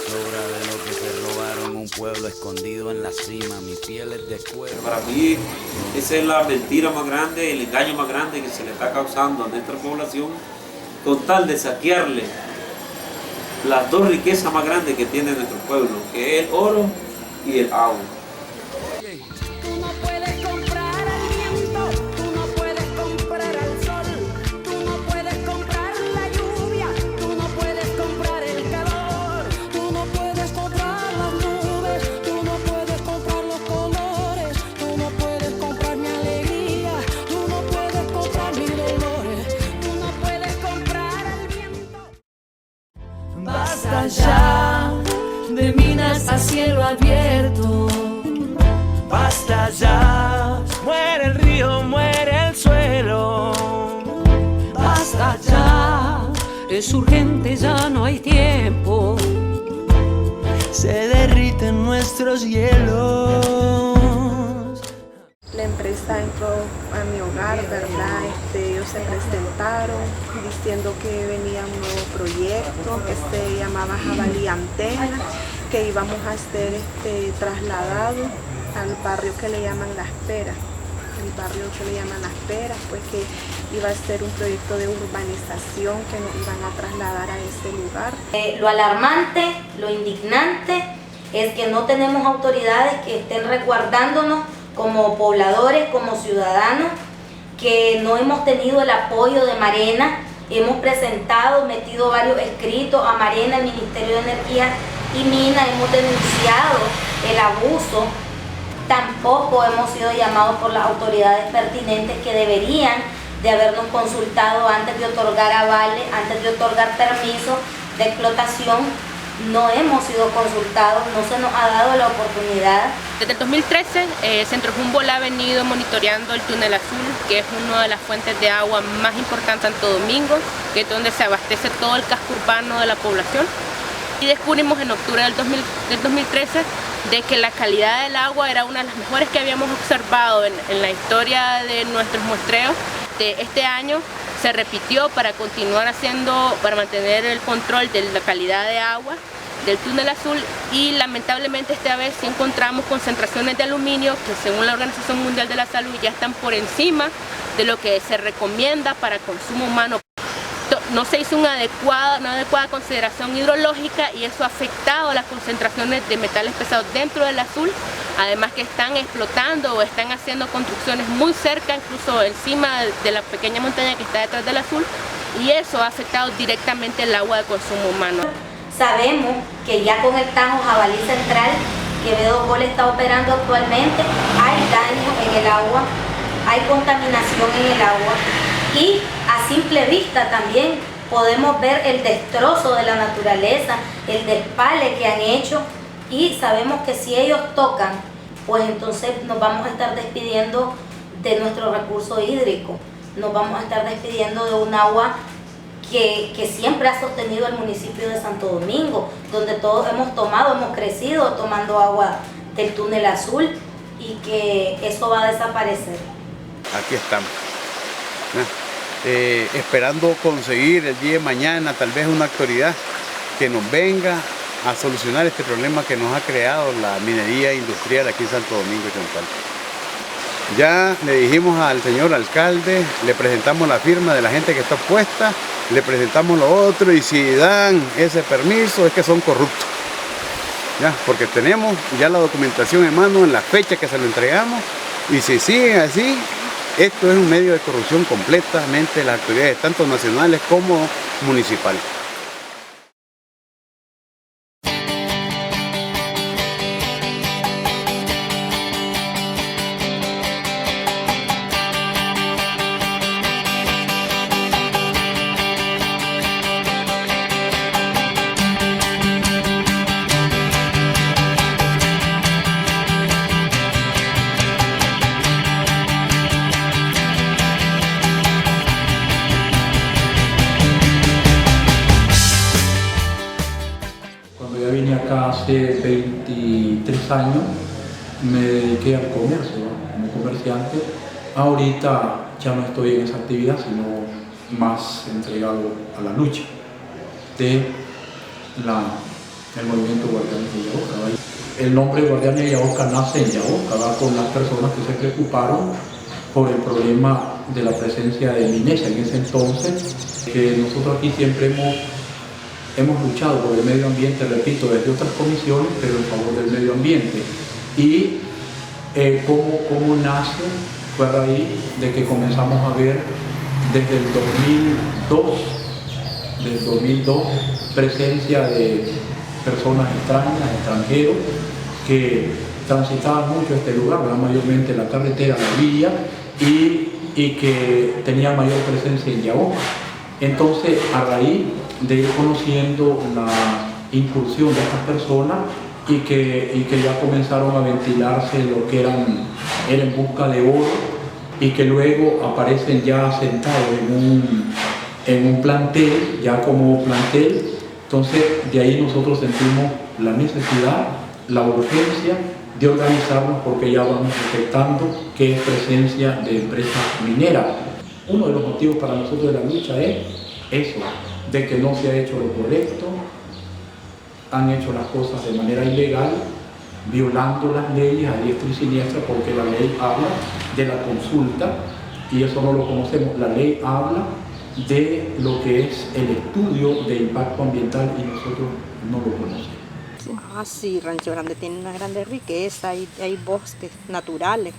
sobra de lo que se robaron, un pueblo escondido en la cima, mi piel es de cuero. Para mí esa es la mentira más grande, el engaño más grande que se le está causando a nuestra población con tal de saquearle las dos riquezas más grandes que tiene nuestro pueblo, que es el oro y el agua. Basta ya de minas a cielo abierto. Basta ya, muere el río, muere el suelo. Basta ya, es urgente, ya no hay tiempo. Se derriten nuestros hielos. La empresa entró a mi hogar, ¿verdad? Ellos se presentaron diciendo que venía un nuevo proyecto que se llamaba Jabalí Antena, que íbamos a ser trasladado al barrio que le llaman Las Peras. El barrio que le llaman Las Peras, pues que iba a ser un proyecto de urbanización que nos iban a trasladar a ese lugar. Lo alarmante, lo indignante es que no tenemos autoridades que estén resguardándonos como pobladores, como ciudadanos, que no hemos tenido el apoyo de Marena. Hemos presentado, metido varios escritos a Marena, al Ministerio de Energía y Minas, hemos denunciado el abuso. Tampoco hemos sido llamados por las autoridades pertinentes que deberían de habernos consultado antes de otorgar avales, antes de otorgar permisos de explotación. No hemos sido consultados, no se nos ha dado la oportunidad. Desde el 2013, Centro Humboldt ha venido monitoreando el túnel azul, que es una de las fuentes de agua más importantes en Santo Domingo, que es donde se abastece todo el casco urbano de la población. Y descubrimos en octubre del 2013 de que la calidad del agua era una de las mejores que habíamos observado en la historia de nuestros muestreos. Este año se repitió para continuar para mantener el control de la calidad de agua del túnel azul, y lamentablemente esta vez sí encontramos concentraciones de aluminio que según la Organización Mundial de la Salud ya están por encima de lo que se recomienda para consumo humano. No se hizo una adecuada consideración hidrológica y eso ha afectado las concentraciones de metales pesados dentro del azul, además que están explotando o están haciendo construcciones muy cerca, incluso encima de la pequeña montaña que está detrás del azul, y eso ha afectado directamente el agua de consumo humano. Sabemos que ya con el Tajo Jabalí Central, que B2Gol está operando actualmente, hay daño en el agua, hay contaminación en el agua, y a simple vista también podemos ver el destrozo de la naturaleza, el despale que han hecho, y sabemos que si ellos tocan, pues entonces nos vamos a estar despidiendo de nuestro recurso hídrico, nos vamos a estar despidiendo de un agua que siempre ha sostenido el municipio de Santo Domingo, donde todos hemos crecido tomando agua del túnel azul, y que eso va a desaparecer. Aquí estamos, esperando conseguir el día de mañana tal vez una autoridad que nos venga a solucionar este problema que nos ha creado la minería industrial aquí en Santo Domingo y Chontal. Ya le dijimos al señor alcalde, le presentamos la firma de la gente que está opuesta, le presentamos lo otro, y si dan ese permiso es que son corruptos. Ya, porque tenemos ya la documentación en mano en la fecha que se lo entregamos, y si siguen así, esto es un medio de corrupción completamente de las autoridades, tanto nacionales como municipales. Vine acá hace 23 años, me dediqué al comercio, como comerciante. Ahorita ya no estoy en esa actividad, sino más entregado a la lucha de el movimiento Guardianes de Yaosca. El nombre Guardianes de Yaosca nace en Yaosca, con las personas que se preocuparon por el problema de la presencia de Minesa en ese entonces, que nosotros aquí siempre hemos luchado por el medio ambiente, repito, desde otras comisiones, pero en favor del medio ambiente. Y cómo nace fue a raíz de que comenzamos a ver desde el 2002, presencia de personas extrañas, extranjeros, que transitaban mucho este lugar, mayormente la carretera, la vía, y que tenían mayor presencia en Yaosca. Entonces, a raíz de ir conociendo la incursión de estas personas y que ya comenzaron a ventilarse lo que era en busca de oro, y que luego aparecen ya sentados en un plantel, ya como plantel. Entonces, de ahí nosotros sentimos la necesidad, la urgencia de organizarnos, porque ya vamos detectando que es presencia de empresas mineras. Uno de los motivos para nosotros de la lucha es eso, de que no se ha hecho lo correcto, han hecho las cosas de manera ilegal, violando las leyes a diestra y siniestra, porque la ley habla de la consulta, y eso no lo conocemos. La ley habla de lo que es el estudio de impacto ambiental, y nosotros no lo conocemos. Ah, sí, Rancho Grande tiene una grande riqueza, hay bosques naturales.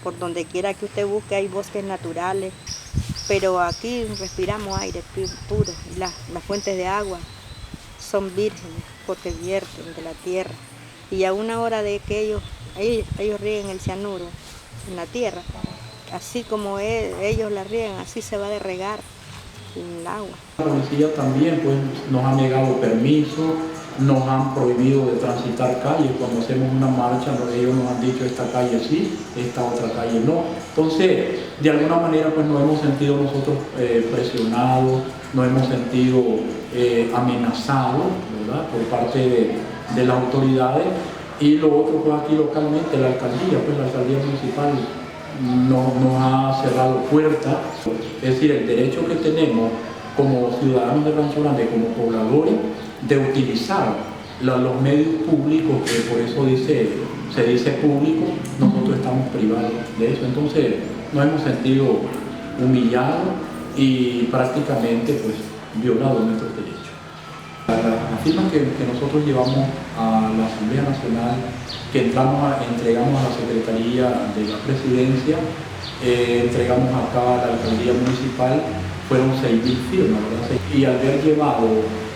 Por donde quiera que usted busque hay bosques naturales, pero aquí respiramos aire puro, y las fuentes de agua son vírgenes porque vierten de la tierra. Y a una hora de que ellos rieguen el cianuro en la tierra, así como ellos la riegan, así se va a regar en el agua. La policía también pues, nos ha negado permiso, nos han prohibido de transitar calles. Cuando hacemos una marcha, ellos nos han dicho esta calle sí, esta otra calle no. Entonces, de alguna manera pues nos hemos sentido nosotros presionados, nos hemos sentido amenazados, ¿verdad?, por parte de las autoridades. Y lo otro pues aquí localmente, la alcaldía municipal nos ha cerrado puertas. Es decir, el derecho que tenemos como ciudadanos de Rancho Grande, como pobladores, de utilizar los medios públicos, que por eso se dice público, nosotros estamos privados de eso. Entonces nos hemos sentido humillados y prácticamente pues violados nuestros derechos. La firma que nosotros llevamos a la Asamblea Nacional, que entregamos a la Secretaría de la Presidencia, entregamos acá a la Alcaldía Municipal, fueron 6.000 firmas, ¿verdad? Y al haber llevado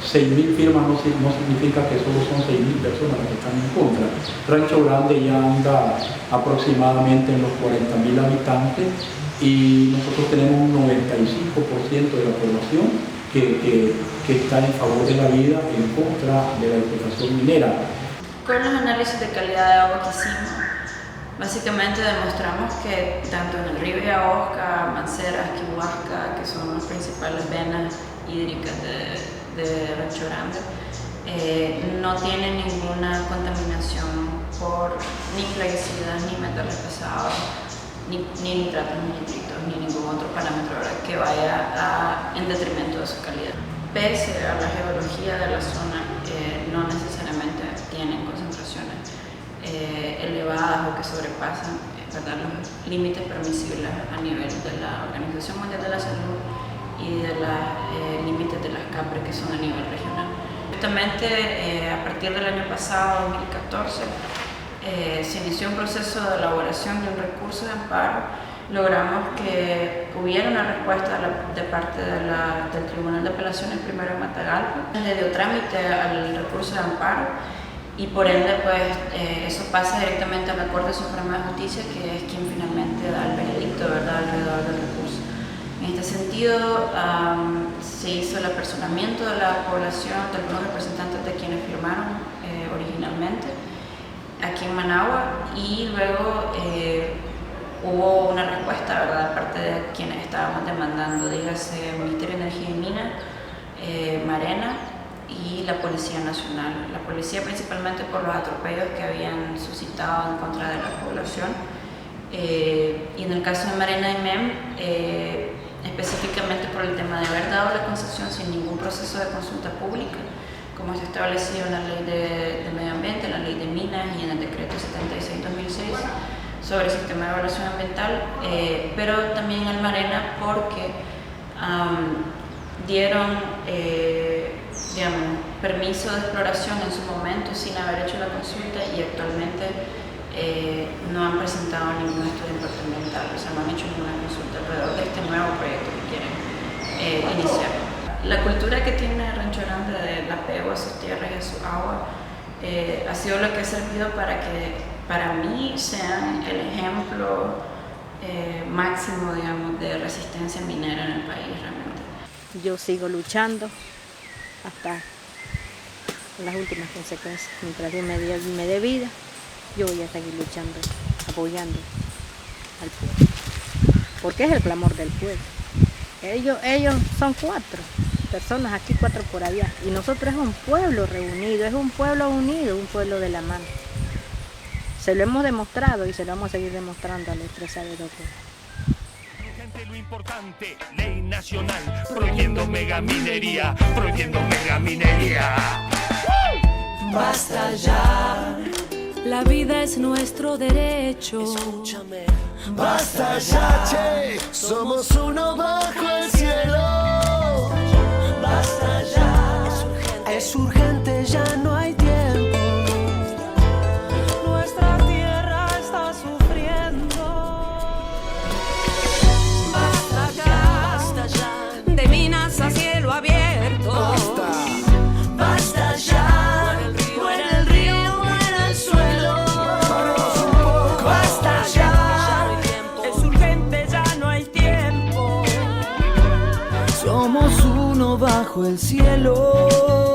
6.000 firmas no significa que solo son 6.000 personas las que están en contra. Rancho Grande ya anda aproximadamente en los 40.000 habitantes, y nosotros tenemos un 95% de la población que está en favor de la vida, en contra de la explotación minera. Con los análisis de calidad de agua que hicimos, básicamente demostramos que tanto en el río Yaosca, Manceras, Quihuasca, que son las principales venas hídricas de Rancho Grande, no tienen ninguna contaminación por ni plaguicidas, ni metales pesados, ni nitratos, ni nitritos, ni ningún otro parámetro que vaya en detrimento de su calidad. Pese a la geología de la zona, no necesariamente tienen concentraciones elevadas o que sobrepasan, ¿verdad?, los límites permisibles a nivel de la Organización Mundial de la Salud y de los límites de las CAPRE, que son a nivel regional. Justamente a partir del año pasado, 2014, se inició un proceso de elaboración de un recurso de amparo. Logramos que hubiera una respuesta de parte del Tribunal de Apelaciones primero en Matagalpa. Le dio trámite al recurso de amparo, y por ende pues eso pasa directamente a la Corte Suprema de Justicia, que es quien finalmente da el veredicto, ¿verdad?, alrededor del recurso. En este sentido, se hizo el apersonamiento de la población, de algunos representantes de quienes firmaron originalmente aquí en Managua, y luego hubo una respuesta, ¿verdad?, de parte de quienes estábamos demandando, dígase Ministerio de Energía y Minas, Marena y la Policía Nacional. La policía principalmente por los atropellos que habían suscitado en contra de la población, y en el caso de Marena y MEM, específicamente por el tema de haber dado la concesión sin ningún proceso de consulta pública, como está establecido en la Ley de Medio Ambiente, en la Ley de Minas y en el Decreto 76/2006 sobre el Sistema de Evaluación Ambiental, pero también en Almarena porque dieron permiso de exploración en su momento sin haber hecho la consulta y actualmente no han presentado ningún estudio de impacto ambiental, o sea, no han hecho ninguna consulta alrededor de este nuevo proyecto que quieren iniciar. La cultura que tiene Rancho Grande del apego a sus tierras y a su agua ha sido lo que ha servido para que para mí sean el ejemplo máximo, digamos, de resistencia minera en el país realmente. Yo sigo luchando hasta las últimas consecuencias. Mientras Dios me dé vida, yo voy a seguir luchando, apoyando al pueblo. Porque es el clamor del pueblo. Ellos son 4 personas aquí, 4 por allá. Y nosotros es un pueblo reunido, es un pueblo unido, un pueblo de la mano. Se lo hemos demostrado y se lo vamos a seguir demostrando a los 3 sabedores. Lo importante, ley nacional, prohibiendo megaminería, prohibiendo megaminería. Basta ya, la vida es nuestro derecho. Escúchame. Basta ya, che, somos uno bajo el cielo. Basta ya, es urgente, ya no hay tiempo. Nuestra tierra está sufriendo. Basta ya, de minas a cielo abierto. Basta ya, muere el río, muere el suelo. Basta ya, es urgente, ya no hay tiempo. Somos uno bajo el cielo.